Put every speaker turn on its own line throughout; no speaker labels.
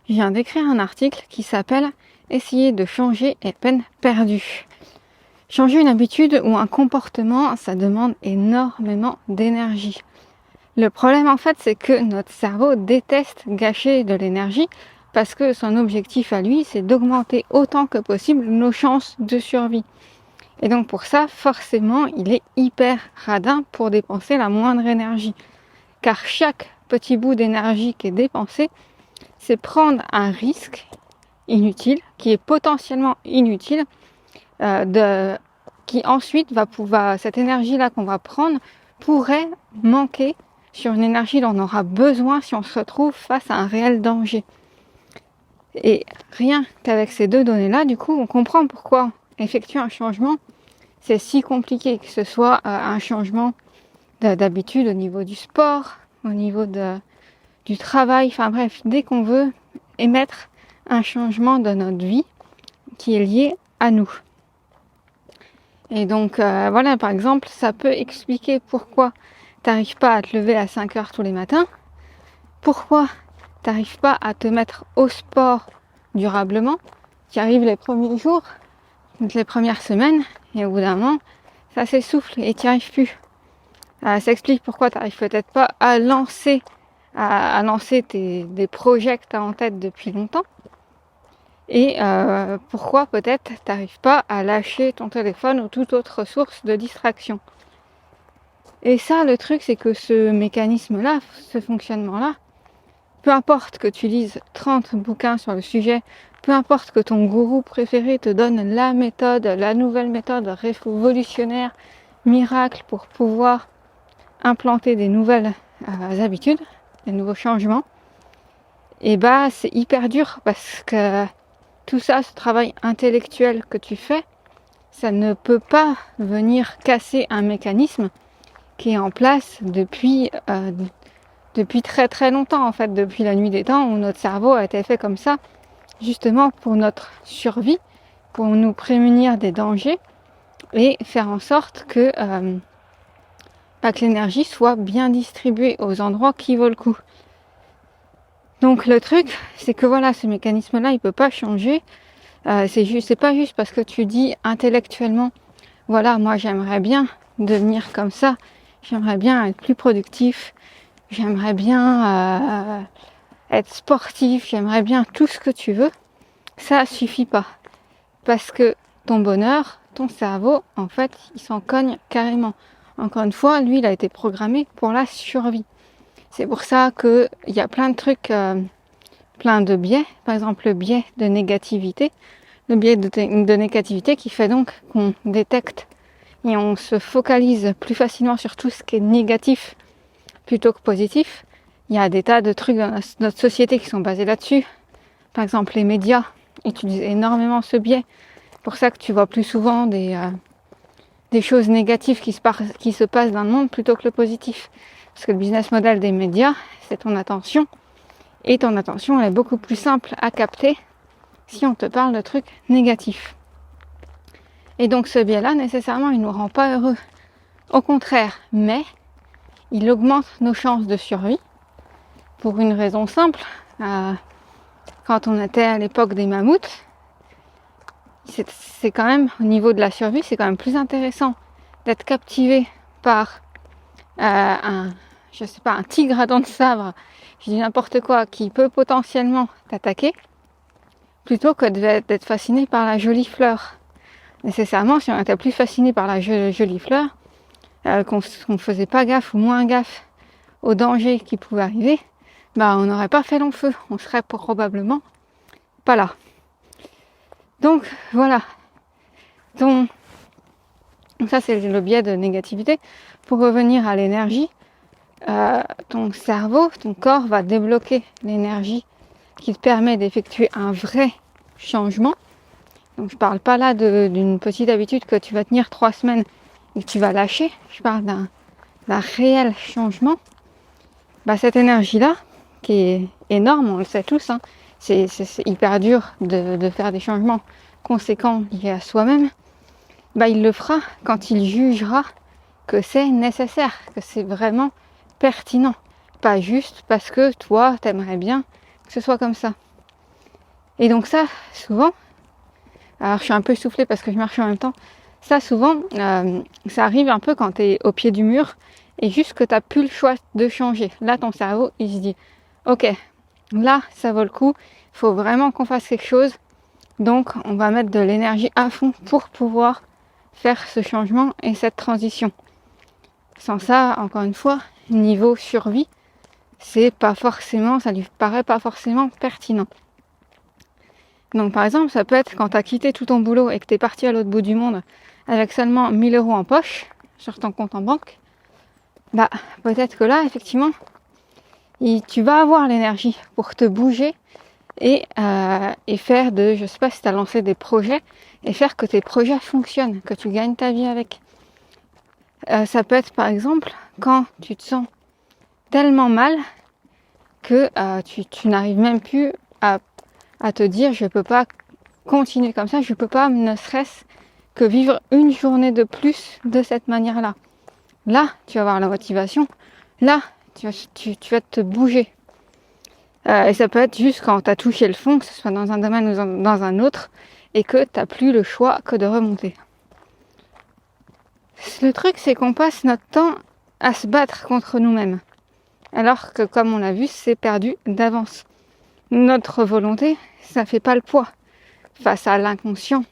je viens d'écrire un article qui s'appelle « Essayer de changer est peine perdue ». Changer une habitude ou un comportement, ça demande énormément d'énergie. Le problème en fait, c'est que notre cerveau déteste gâcher de l'énergie parce que son objectif à lui, c'est d'augmenter autant que possible nos chances de survie. Et donc pour ça, forcément, il est hyper radin pour dépenser la moindre énergie. Car chaque petit bout d'énergie qui est dépensé, c'est prendre un risque inutile, qui est potentiellement inutile, qui ensuite cette énergie-là qu'on va prendre pourrait manquer sur une énergie dont on aura besoin si on se retrouve face à un réel danger. Et rien qu'avec ces deux données-là, du coup, on comprend pourquoi effectuer un changement, c'est si compliqué, que ce soit un changement d'habitude au niveau du sport, au niveau du travail, enfin bref, dès qu'on veut émettre un changement de notre vie qui est lié à nous. Et donc voilà, par exemple, ça peut expliquer pourquoi t'arrives pas à te lever à 5 heures tous les matins, pourquoi t'arrives pas à te mettre au sport durablement, tu arrives les premiers jours, les premières semaines, et au bout d'un moment, ça s'essouffle et tu n'y arrives plus. Ça explique pourquoi tu n'arrives peut-être pas à lancer des projets que tu as en tête depuis longtemps. Et pourquoi peut-être tu n'arrives pas à lâcher ton téléphone ou toute autre source de distraction. Et ça, le truc, c'est que ce mécanisme-là, ce fonctionnement-là, peu importe que tu lises 30 bouquins sur le sujet, peu importe que ton gourou préféré te donne la méthode, la nouvelle méthode révolutionnaire, miracle pour pouvoir implanter des nouvelles habitudes, des nouveaux changements, et bah c'est hyper dur parce que tout ça, ce travail intellectuel que tu fais, ça ne peut pas venir casser un mécanisme qui est en place depuis très très longtemps en fait, depuis la nuit des temps où notre cerveau a été fait comme ça, justement pour notre survie, pour nous prémunir des dangers et faire en sorte que l'énergie soit bien distribuée aux endroits qui vaut le coup. Donc le truc, c'est que voilà, ce mécanisme-là, il peut pas changer. C'est pas juste parce que tu dis intellectuellement, voilà, moi j'aimerais bien devenir comme ça, j'aimerais bien être plus productif, j'aimerais bien être sportif, j'aimerais bien tout ce que tu veux. Ça suffit pas. Parce que ton bonheur, ton cerveau, en fait, il s'en cogne carrément. Encore une fois, lui, il a été programmé pour la survie. C'est pour ça qu'il y a plein de trucs, plein de biais. Par exemple, le biais de négativité. Le biais de négativité qui fait donc qu'on détecte et on se focalise plus facilement sur tout ce qui est négatif plutôt que positif. Il y a des tas de trucs dans notre société qui sont basés là-dessus. Par exemple, les médias utilisent énormément ce biais. C'est pour ça que tu vois plus souvent des choses négatives qui se passent dans le monde plutôt que le positif. Parce que le business model des médias, c'est ton attention. Et ton attention, elle est beaucoup plus simple à capter si on te parle de trucs négatifs. Et donc ce biais-là, nécessairement, il ne nous rend pas heureux. Au contraire, mais il augmente nos chances de survie pour une raison simple. Quand on était à l'époque des mammouths, c'est quand même, au niveau de la survie, c'est quand même plus intéressant d'être captivé par un tigre à dents de sabre, je dis n'importe quoi, qui peut potentiellement t'attaquer, plutôt que d'être fasciné par la jolie fleur. Nécessairement, si on était plus fasciné par la jolie fleur, qu'on ne faisait pas gaffe ou moins gaffe aux dangers qui pouvaient arriver, on n'aurait pas fait long feu, on serait probablement pas là. Donc voilà. Donc ça c'est le biais de négativité. Pour revenir à l'énergie, ton cerveau, ton corps va débloquer l'énergie qui te permet d'effectuer un vrai changement. Donc je parle pas là d'une petite habitude que tu vas tenir 3 semaines et que tu vas lâcher. Je parle d'un réel changement. Cette énergie-là, qui est énorme, on le sait tous, hein, c'est hyper dur de faire des changements conséquents liés à soi-même. Il le fera quand il jugera que c'est nécessaire, que c'est vraiment pertinent. Pas juste parce que toi, t'aimerais bien que ce soit comme ça. Et donc ça, souvent, alors je suis un peu essoufflée parce que je marche en même temps, ça souvent, ça arrive un peu quand tu es au pied du mur et juste que tu n'as plus le choix de changer. Là, ton cerveau, il se dit, ok, là, ça vaut le coup, il faut vraiment qu'on fasse quelque chose. Donc, on va mettre de l'énergie à fond pour pouvoir faire ce changement et cette transition. Sans ça, encore une fois, niveau survie, c'est pas forcément, ça lui paraît pas forcément pertinent. Donc par exemple, ça peut être quand tu as quitté tout ton boulot et que tu es parti à l'autre bout du monde avec seulement 1000 euros en poche sur ton compte en banque, bah peut-être que là, effectivement, tu vas avoir l'énergie pour te bouger et faire je sais pas si tu as lancé des projets, et faire que tes projets fonctionnent, que tu gagnes ta vie avec. Ça peut être par exemple quand tu te sens tellement mal que tu n'arrives même plus à te dire je peux pas continuer comme ça, je peux pas ne serait-ce que vivre une journée de plus de cette manière-là. Là, tu vas avoir la motivation, là, tu vas te bouger. Et ça peut être juste quand tu as touché le fond, que ce soit dans un domaine ou dans un autre, et que tu n'as plus le choix que de remonter. Le truc, c'est qu'on passe notre temps à se battre contre nous-mêmes. Alors que, comme on l'a vu, c'est perdu d'avance. Notre volonté, ça fait pas le poids face à l'inconscient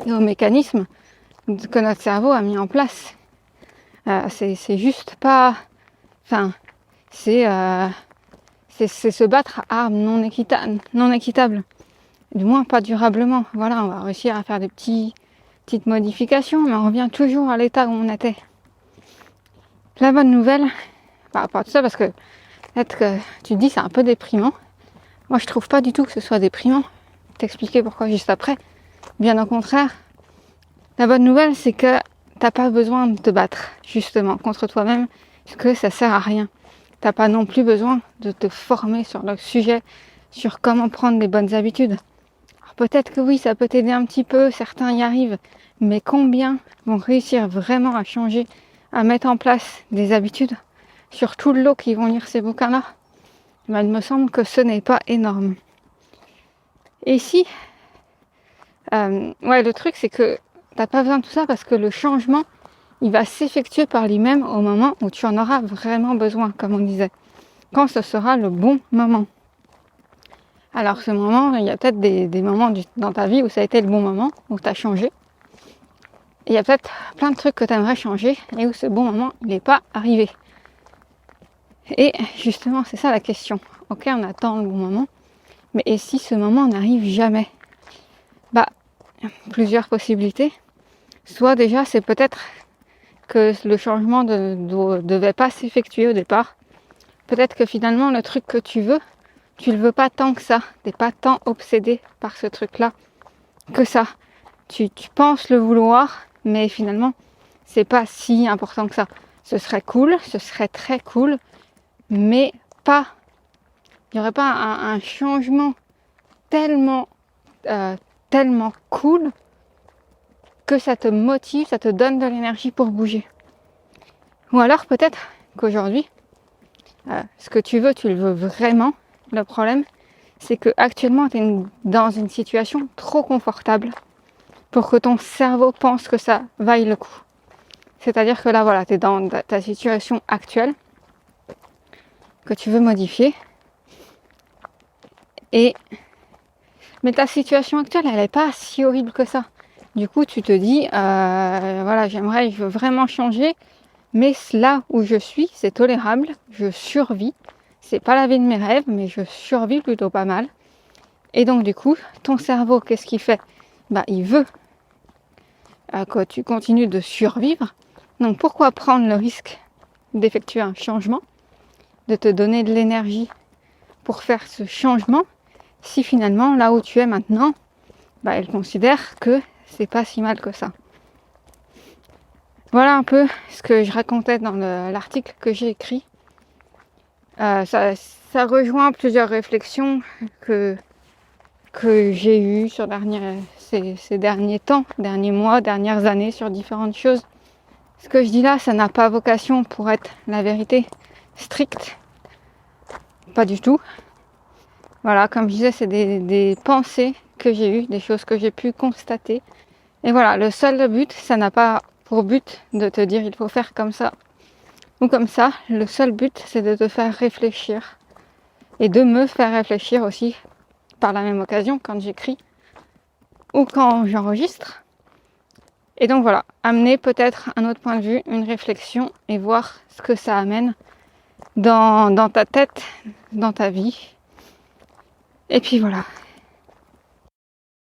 et aux mécanismes que notre cerveau a mis en place. C'est juste pas... Enfin, c'est se battre à armes non équitables. Du moins, pas durablement. Voilà, on va réussir à faire des petites modifications, mais on revient toujours à l'état où on était. La bonne nouvelle, par rapport à tout ça, parce que peut-être que tu te dis c'est un peu déprimant. Moi, je trouve pas du tout que ce soit déprimant. T'expliquer pourquoi juste après. Bien au contraire. La bonne nouvelle, c'est que t'as pas besoin de te battre, justement, contre toi-même, parce que ça sert à rien. T'as pas non plus besoin de te former sur le sujet, sur comment prendre les bonnes habitudes. Alors peut-être que oui, ça peut t'aider un petit peu, certains y arrivent, mais combien vont réussir vraiment à changer, à mettre en place des habitudes sur tout le lot qui vont lire ces bouquins-là? Ben, il me semble que ce n'est pas énorme. Et si, le truc c'est que t'as pas besoin de tout ça parce que le changement, il va s'effectuer par lui-même au moment où tu en auras vraiment besoin, comme on disait. Quand ce sera le bon moment. Alors ce moment, il y a peut-être des moments dans ta vie où ça a été le bon moment, où tu as changé. Et il y a peut-être plein de trucs que tu aimerais changer et où ce bon moment, il n'est pas arrivé. Et justement, c'est ça la question. Ok, on attend le bon moment, mais et si ce moment n'arrive jamais? Plusieurs possibilités. Soit déjà, c'est peut-être que le changement ne devait pas s'effectuer au départ. Peut-être que finalement, le truc que tu le veux pas tant que ça. T'es pas tant obsédé par ce truc-là que ça. Tu penses le vouloir, mais finalement, c'est pas si important que ça. Ce serait cool, ce serait très cool, mais pas... Il n'y aurait pas un changement tellement cool que ça te motive, ça te donne de l'énergie pour bouger. Ou alors peut-être qu'aujourd'hui, ce que tu veux, tu le veux vraiment. Le problème, c'est que actuellement, tu es dans une situation trop confortable pour que ton cerveau pense que ça vaille le coup. C'est-à-dire que là, voilà, tu es dans ta situation actuelle que tu veux modifier. Mais ta situation actuelle, elle n'est pas si horrible que ça. Du coup, tu te dis, je veux vraiment changer, mais là où je suis, c'est tolérable, je survis. C'est pas la vie de mes rêves, mais je survis plutôt pas mal. Et donc du coup, ton cerveau, qu'est-ce qu'il fait? Il veut que tu continues de survivre. Donc pourquoi prendre le risque d'effectuer un changement, de te donner de l'énergie pour faire ce changement, si finalement, là où tu es maintenant, elle considère que c'est pas si mal que ça. Voilà un peu ce que je racontais dans l'article que j'ai écrit. Ça rejoint plusieurs réflexions que j'ai eues sur ces derniers temps, derniers mois, dernières années, sur différentes choses. Ce que je dis là, ça n'a pas vocation pour être la vérité stricte. Pas du tout. Voilà, comme je disais, c'est des pensées que j'ai eues, des choses que j'ai pu constater. Et voilà, le seul but, ça n'a pas pour but de te dire il faut faire comme ça ou comme ça. Le seul but, c'est de te faire réfléchir et de me faire réfléchir aussi par la même occasion quand j'écris ou quand j'enregistre. Et donc voilà, amener peut-être un autre point de vue, une réflexion et voir ce que ça amène dans ta tête, dans ta vie. Et puis voilà.